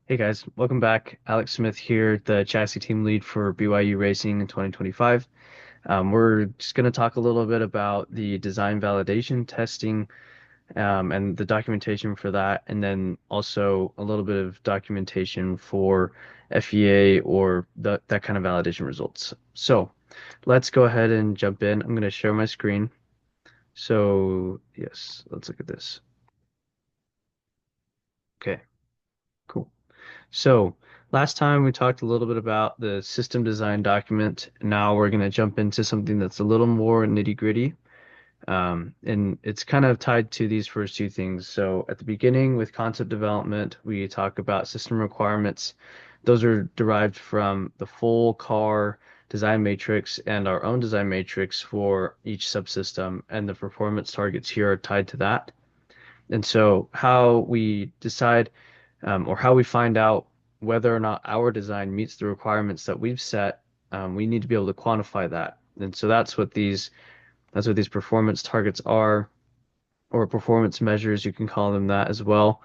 Hey guys, welcome back. Alex Smith here, the chassis team lead for BYU Racing in 2025. We're just going to talk a little bit about the design validation testing and the documentation for that, and then also a little bit of documentation for FEA or that kind of validation results. So let's go ahead and jump in. I'm going to share my screen. So yes, let's look at this. Okay, cool. So, last time we talked a little bit about the system design document. Now we're going to jump into something that's a little more nitty-gritty. And it's kind of tied to these first two things. So, at the beginning with concept development, we talk about system requirements. Those are derived from the full car design matrix and our own design matrix for each subsystem, and the performance targets here are tied to that. And so, how we decide or how we find out whether or not our design meets the requirements that we've set, we need to be able to quantify that. And so that's what these performance targets are, or performance measures, you can call them that as well.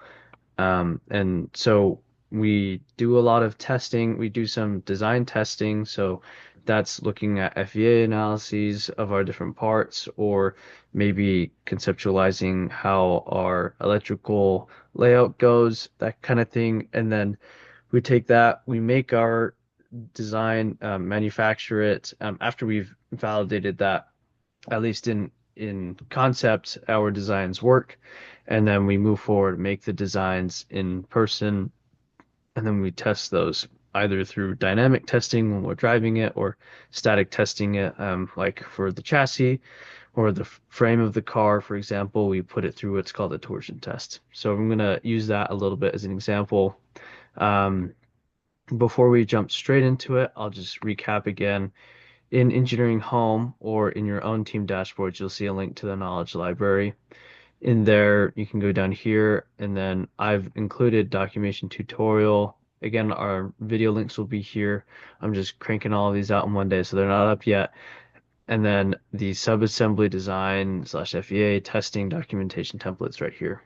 And so we do a lot of testing. We do some design testing. So that's looking at FEA analyses of our different parts, or maybe conceptualizing how our electrical layout goes, that kind of thing. And then we take that, we make our design, manufacture it after we've validated that, at least in concept, our designs work, and then we move forward, make the designs in person, and then we test those either through dynamic testing when we're driving it, or static testing it, like for the chassis or the frame of the car, for example, we put it through what's called a torsion test. So I'm going to use that a little bit as an example. Um, Before we jump straight into it, I'll just recap again. In Engineering Home or in your own team dashboards, you'll see a link to the knowledge library. In there, you can go down here, and then I've included documentation tutorial. Again, our video links will be here. I'm just cranking all of these out in one day, so they're not up yet. And then the subassembly design slash FEA testing documentation templates right here.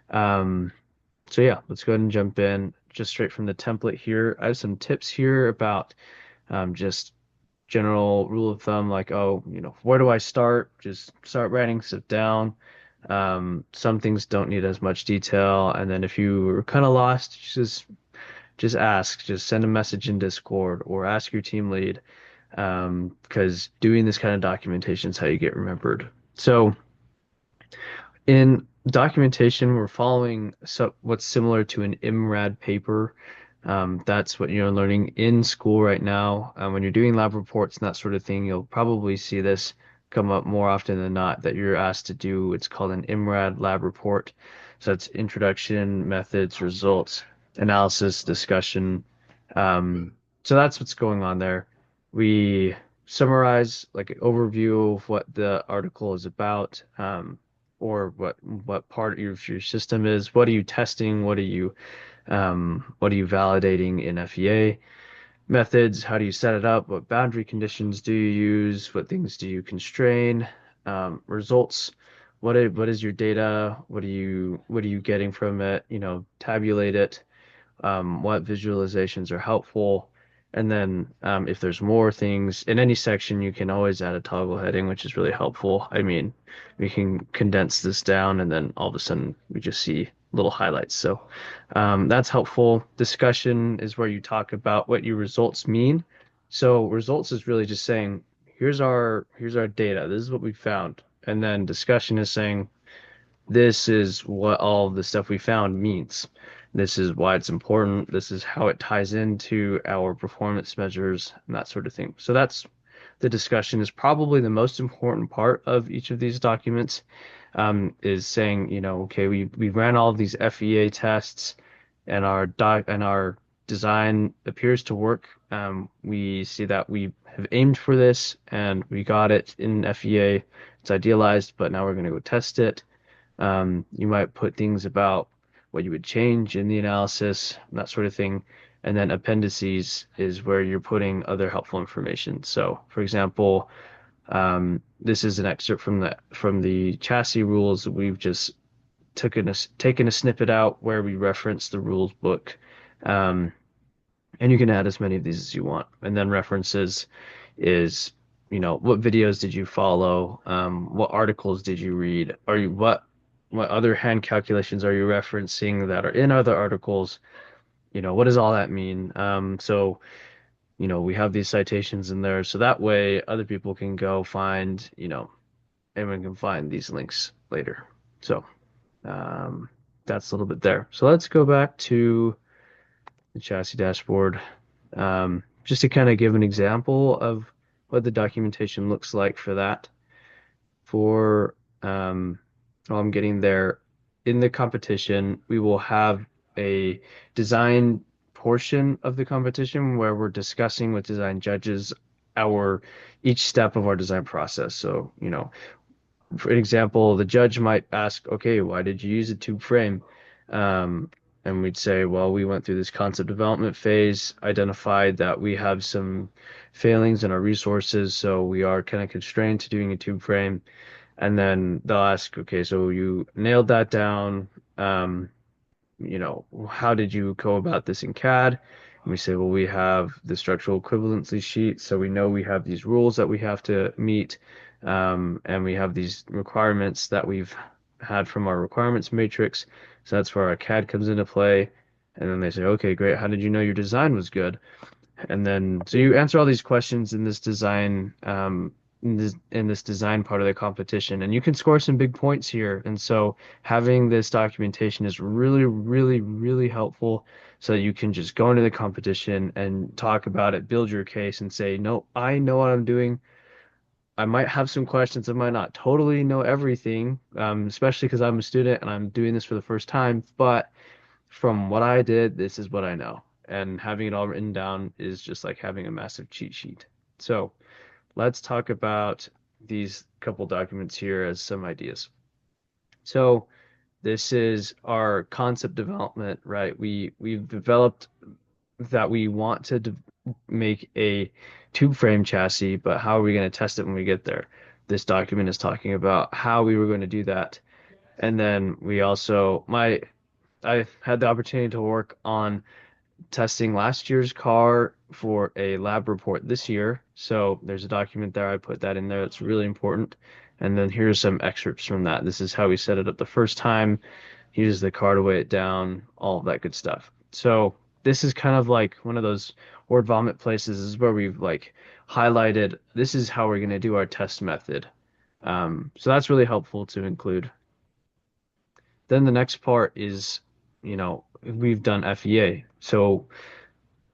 Um, so yeah, let's go ahead and jump in just straight from the template here. I have some tips here about just general rule of thumb, like, oh, where do I start? Just start writing, sit down. Some things don't need as much detail. And then if you were kind of lost, just ask, just send a message in Discord or ask your team lead. Because doing this kind of documentation is how you get remembered. So in documentation, we're following what's similar to an IMRAD paper. That's what you're learning in school right now. When you're doing lab reports and that sort of thing, you'll probably see this come up more often than not, that you're asked to do. It's called an IMRAD lab report. So that's introduction, methods, results, analysis, discussion. So that's what's going on there. We summarize like an overview of what the article is about, or what part of your system is. What are you testing? What are you validating in FEA? Methods, how do you set it up? What boundary conditions do you use? What things do you constrain? Results, what is your data? What are you getting from it? Tabulate it. What visualizations are helpful? And then if there's more things in any section, you can always add a toggle heading, which is really helpful. I mean, we can condense this down, and then all of a sudden we just see little highlights. So that's helpful. Discussion is where you talk about what your results mean. So results is really just saying, here's our data. This is what we found. And then discussion is saying, this is what all of the stuff we found means. This is why it's important. This is how it ties into our performance measures and that sort of thing. So that's the discussion is probably the most important part of each of these documents, is saying, okay, we ran all of these FEA tests, and our design appears to work. We see that we have aimed for this and we got it in FEA. It's idealized, but now we're going to go test it. You might put things about what you would change in the analysis, that sort of thing. And then appendices is where you're putting other helpful information. So, for example, this is an excerpt from the chassis rules that we've just taken a snippet out where we reference the rules book. Um, and you can add as many of these as you want. And then references is, what videos did you follow? What articles did you read? What other hand calculations are you referencing that are in other articles? What does all that mean? We have these citations in there so that way other people can go find, anyone can find these links later. So, um, that's a little bit there. So let's go back to the chassis dashboard, just to kind of give an example of what the documentation looks like for that. For while I'm getting there, in the competition, we will have a design portion of the competition where we're discussing with design judges our each step of our design process. So, for example, the judge might ask, okay, why did you use a tube frame? Um, and we'd say, well, we went through this concept development phase, identified that we have some failings in our resources, so we are kind of constrained to doing a tube frame. And then they'll ask, okay, so you nailed that down. Um, how did you go about this in CAD? And we say, well, we have the structural equivalency sheet, so we know we have these rules that we have to meet, and we have these requirements that we've had from our requirements matrix. So that's where our CAD comes into play. And then they say, okay, great. How did you know your design was good? And then, so you answer all these questions in this design, in this design part of the competition, and you can score some big points here. And so, having this documentation is really, really, really helpful, so that you can just go into the competition and talk about it, build your case, and say, no, I know what I'm doing. I might have some questions. I might not totally know everything, especially because I'm a student and I'm doing this for the first time, but from what I did, this is what I know. And having it all written down is just like having a massive cheat sheet. So let's talk about these couple documents here as some ideas. So this is our concept development, right? We've developed that we want to make a tube frame chassis, but how are we going to test it when we get there? This document is talking about how we were going to do that. And then I had the opportunity to work on testing last year's car for a lab report this year. So there's a document there. I put that in there. That's really important. And then here's some excerpts from that. This is how we set it up the first time. Use the car to weigh it down, all of that good stuff. So this is kind of like one of those word vomit places. This is where we've like highlighted, this is how we're going to do our test method. So that's really helpful to include. Then the next part is, we've done FEA. So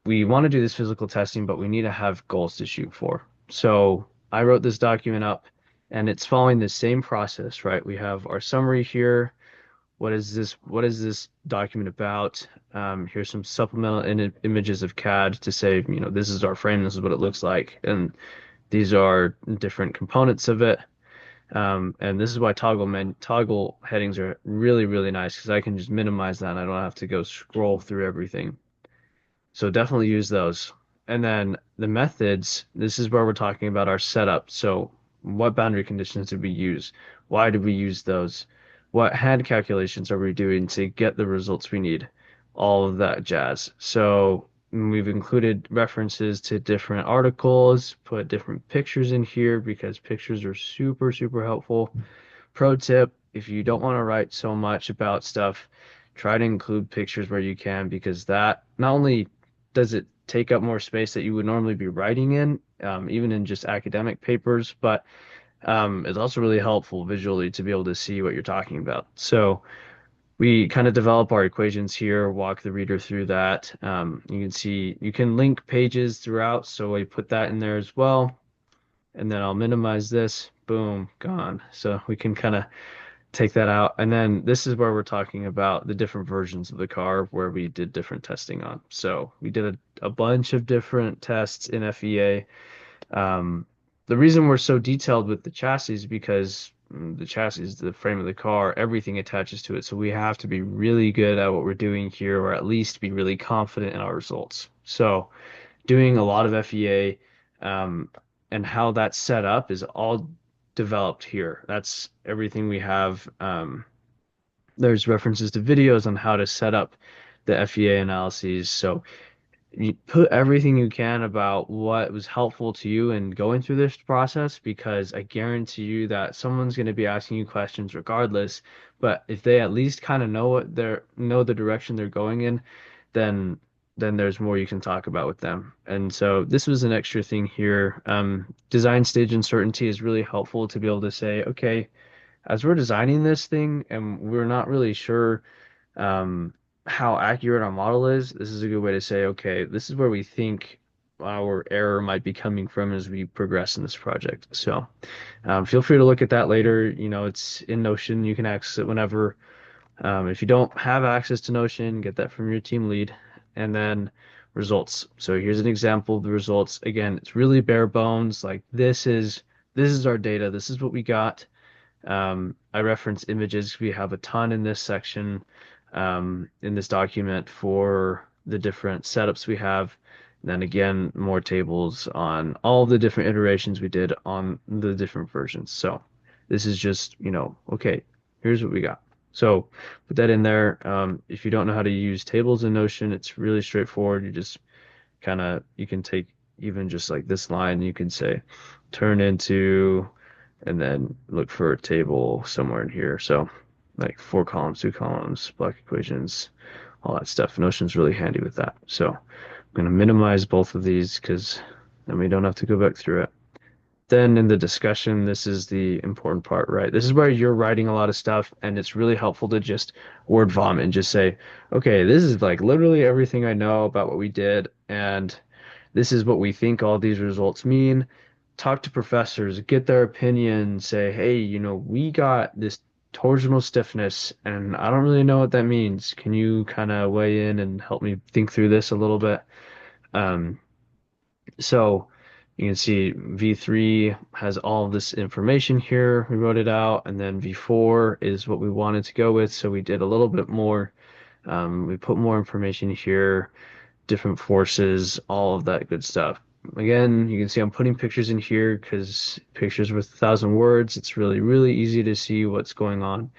we want to do this physical testing, but we need to have goals to shoot for. So I wrote this document up and it's following the same process, right? We have our summary here. What is this document about? Here's some supplemental images of CAD to say, this is our frame, this is what it looks like. And these are different components of it. And this is why toggle headings are really, really nice because I can just minimize that and I don't have to go scroll through everything. So definitely use those. And then the methods, this is where we're talking about our setup. So what boundary conditions did we use? Why did we use those? What hand calculations are we doing to get the results we need? All of that jazz. So we've included references to different articles, put different pictures in here because pictures are super, super helpful. Pro tip, if you don't want to write so much about stuff, try to include pictures where you can because that not only does it take up more space that you would normally be writing in, even in just academic papers, but it's also really helpful visually to be able to see what you're talking about. So we kind of develop our equations here, walk the reader through that. You can see you can link pages throughout, so I put that in there as well. And then I'll minimize this. Boom, gone. So we can kind of take that out. And then this is where we're talking about the different versions of the car where we did different testing on. So we did a bunch of different tests in FEA. Um, the reason we're so detailed with the chassis is because the chassis is the frame of the car, everything attaches to it. So we have to be really good at what we're doing here, or at least be really confident in our results. So doing a lot of FEA, and how that's set up is all developed here. That's everything we have. There's references to videos on how to set up the FEA analyses. So you put everything you can about what was helpful to you in going through this process, because I guarantee you that someone's going to be asking you questions regardless. But if they at least kind of know the direction they're going in, then there's more you can talk about with them. And so this was an extra thing here. Design stage uncertainty is really helpful to be able to say, okay, as we're designing this thing and we're not really sure um, how accurate our model is, this is a good way to say, okay, this is where we think our error might be coming from as we progress in this project. So feel free to look at that later. You know, it's in Notion. You can access it whenever. If you don't have access to Notion, get that from your team lead. And then results. So here's an example of the results. Again, it's really bare bones. Like this is our data. This is what we got. I reference images. We have a ton in this section, in this document for the different setups we have. And then again, more tables on all the different iterations we did on the different versions. So this is just, okay, here's what we got. So put that in there. If you don't know how to use tables in Notion, it's really straightforward. You just you can take even just like this line, you can say turn into, and then look for a table somewhere in here. So like 4 columns, 2 columns, block equations, all that stuff. Notion's really handy with that. So I'm going to minimize both of these because then we don't have to go back through it. Then in the discussion, this is the important part, right? This is where you're writing a lot of stuff, and it's really helpful to just word vomit and just say, okay, this is like literally everything I know about what we did, and this is what we think all these results mean. Talk to professors, get their opinion, say, hey, we got this torsional stiffness, and I don't really know what that means. Can you kind of weigh in and help me think through this a little bit? Um, so you can see V3 has all of this information here. We wrote it out, and then V4 is what we wanted to go with. So we did a little bit more. We put more information here, different forces, all of that good stuff. Again, you can see I'm putting pictures in here because pictures with 1,000 words, it's really, really easy to see what's going on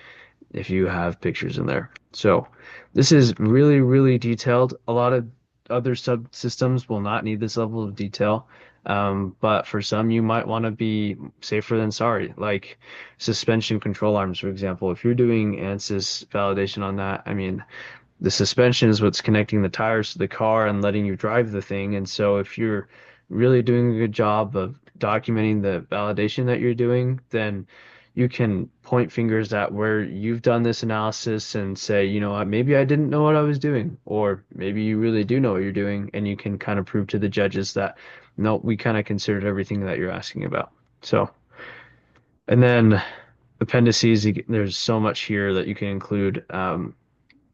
if you have pictures in there. So this is really, really detailed. A lot of other subsystems will not need this level of detail. But for some, you might want to be safer than sorry, like suspension control arms, for example. If you're doing ANSYS validation on that, I mean, the suspension is what's connecting the tires to the car and letting you drive the thing. And so if you're really doing a good job of documenting the validation that you're doing, then you can point fingers at where you've done this analysis and say, you know what, maybe I didn't know what I was doing, or maybe you really do know what you're doing, and you can kind of prove to the judges that, no, we kind of considered everything that you're asking about. So, and then appendices, there's so much here that you can include.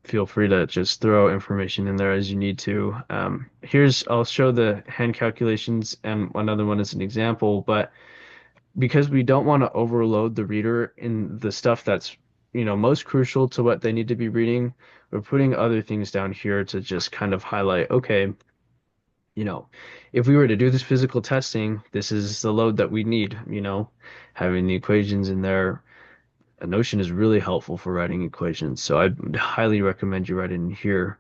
Feel free to just throw information in there as you need to. I'll show the hand calculations, and another one is an example, but because we don't want to overload the reader in the stuff that's, most crucial to what they need to be reading, we're putting other things down here to just kind of highlight, okay, you know, if we were to do this physical testing, this is the load that we need, having the equations in there. Notion is really helpful for writing equations, so I'd highly recommend you write it in here,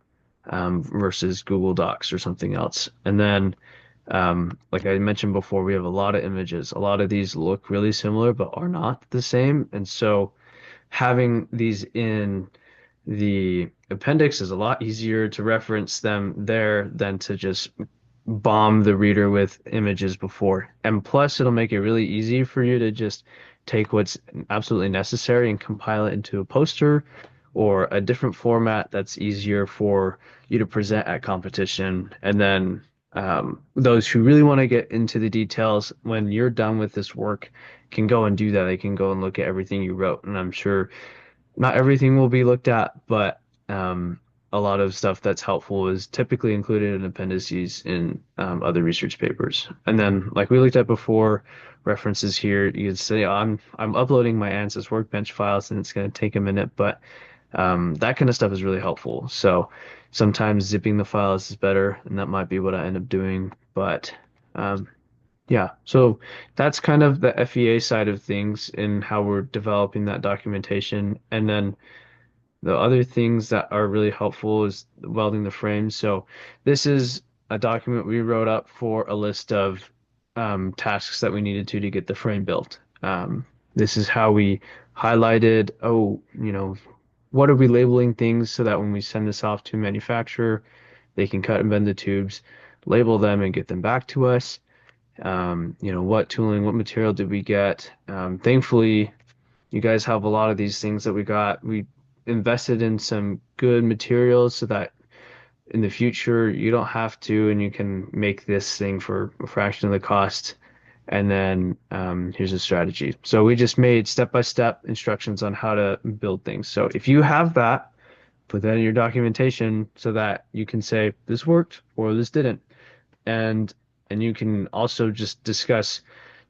versus Google Docs or something else. And then, like I mentioned before, we have a lot of images. A lot of these look really similar, but are not the same. And so having these in the appendix is a lot easier to reference them there than to just bomb the reader with images before. And plus, it'll make it really easy for you to just take what's absolutely necessary and compile it into a poster or a different format that's easier for you to present at competition. And then those who really want to get into the details, when you're done with this work, can go and do that. They can go and look at everything you wrote. And I'm sure not everything will be looked at, but a lot of stuff that's helpful is typically included in appendices in other research papers. And then, like we looked at before, references here, you can say, oh, I'm uploading my ANSYS workbench files, and it's going to take a minute, but that kind of stuff is really helpful. So sometimes zipping the files is better, and that might be what I end up doing. But um, yeah, so that's kind of the FEA side of things and how we're developing that documentation. And then The other things that are really helpful is welding the frame. So this is a document we wrote up for a list of tasks that we needed to get the frame built. This is how we highlighted, oh, what are we labeling things so that when we send this off to a manufacturer, they can cut and bend the tubes, label them, and get them back to us. What tooling, what material did we get? Thankfully, you guys have a lot of these things that we got. We invested in some good materials so that in the future you don't have to, and you can make this thing for a fraction of the cost. And then here's a strategy. So we just made step-by-step instructions on how to build things. So if you have that, put that in your documentation so that you can say this worked or this didn't, and you can also just discuss,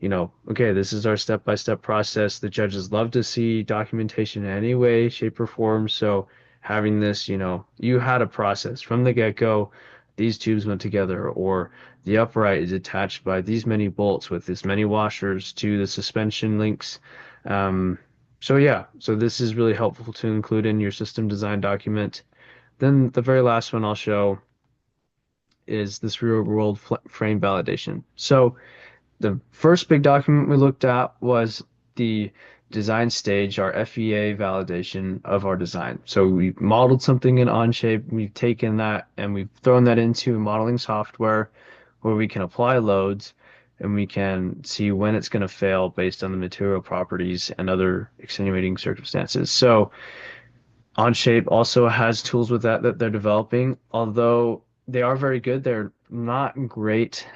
okay, this is our step-by-step process. The judges love to see documentation in any way, shape, or form. So having this, you had a process from the get-go. These tubes went together, or the upright is attached by these many bolts with this many washers to the suspension links. Um, so yeah, so this is really helpful to include in your system design document. Then the very last one I'll show is this real world frame validation. So the first big document we looked at was the design stage, our FEA validation of our design. So we modeled something in Onshape, we've taken that and we've thrown that into modeling software where we can apply loads and we can see when it's going to fail based on the material properties and other extenuating circumstances. So Onshape also has tools with that they're developing, although they are very good. They're not great.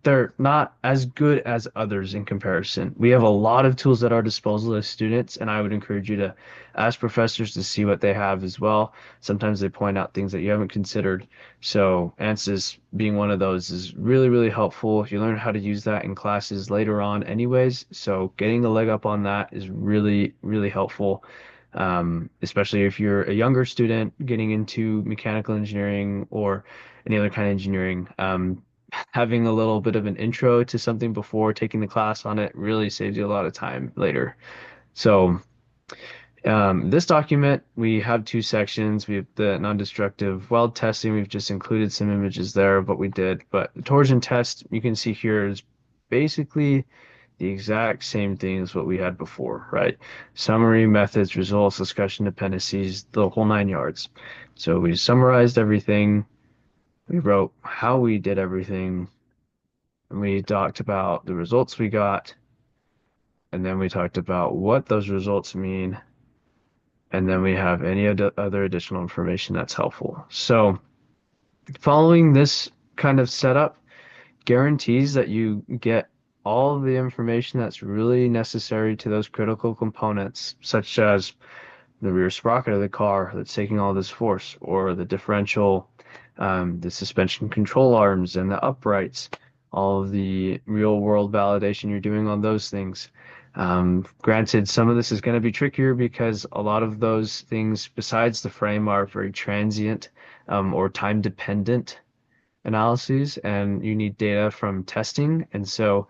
They're not as good as others in comparison. We have a lot of tools at our disposal as students, and I would encourage you to ask professors to see what they have as well. Sometimes they point out things that you haven't considered. So ANSYS being one of those is really, really helpful. You learn how to use that in classes later on anyways. So getting a leg up on that is really, really helpful, especially if you're a younger student getting into mechanical engineering or any other kind of engineering. Having a little bit of an intro to something before taking the class on it really saves you a lot of time later. So, this document, we have two sections. We have the non-destructive weld testing. We've just included some images there of what we did. But the torsion test, you can see here, is basically the exact same thing as what we had before, right? Summary, methods, results, discussion, dependencies, the whole nine yards. So we summarized everything. We wrote how we did everything, and we talked about the results we got, and then we talked about what those results mean, and then we have any other additional information that's helpful. So following this kind of setup guarantees that you get all of the information that's really necessary to those critical components, such as the rear sprocket of the car that's taking all this force, or the differential, the suspension control arms and the uprights, all of the real world validation you're doing on those things. Granted, some of this is going to be trickier because a lot of those things besides the frame are very transient, or time dependent analyses, and you need data from testing. And so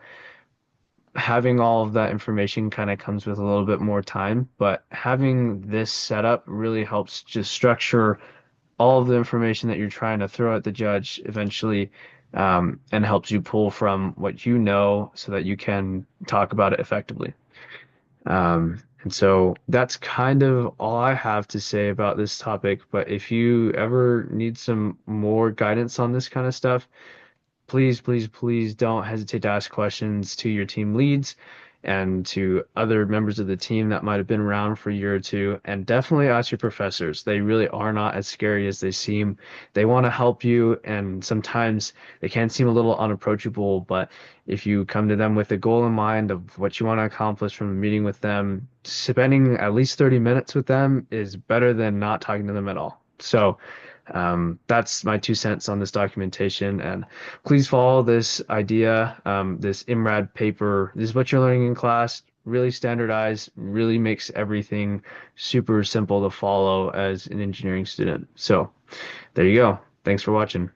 having all of that information kind of comes with a little bit more time, but having this setup really helps just structure all of the information that you're trying to throw at the judge eventually, and helps you pull from what you know so that you can talk about it effectively. And so that's kind of all I have to say about this topic. But if you ever need some more guidance on this kind of stuff, please, please, please don't hesitate to ask questions to your team leads and to other members of the team that might have been around for a year or two. And definitely ask your professors. They really are not as scary as they seem. They want to help you, and sometimes they can seem a little unapproachable. But if you come to them with a goal in mind of what you want to accomplish from a meeting with them, spending at least 30 minutes with them is better than not talking to them at all. So, that's my 2 cents on this documentation. And please follow this idea, this IMRAD paper. This is what you're learning in class. Really standardized, really makes everything super simple to follow as an engineering student. So there you go. Thanks for watching.